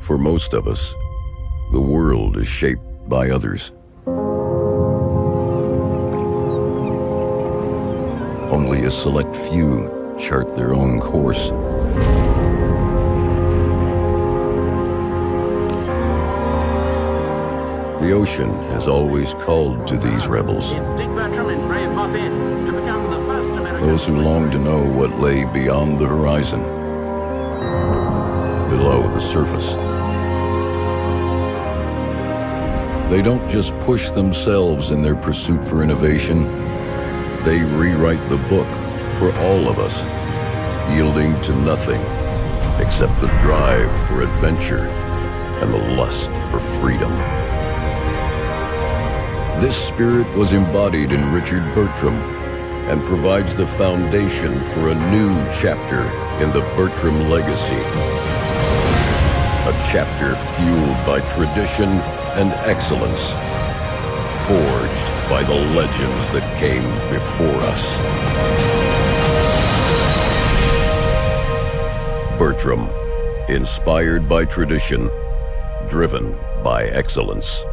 For most of us, the world is shaped by others. Only a select few chart their own course. The ocean has always called to these rebels, those who long to know what lay beyond the horizon, below the surface. They don't just push themselves in their pursuit for innovation, they rewrite the book for all of us, yielding to nothing except the drive for adventure and the lust for freedom. This spirit was embodied in Richard Bertram and provides the foundation for a new chapter in the Bertram legacy. A chapter fueled by tradition and excellence, forged by the legends that came before us. Bertram, inspired by tradition, driven by excellence.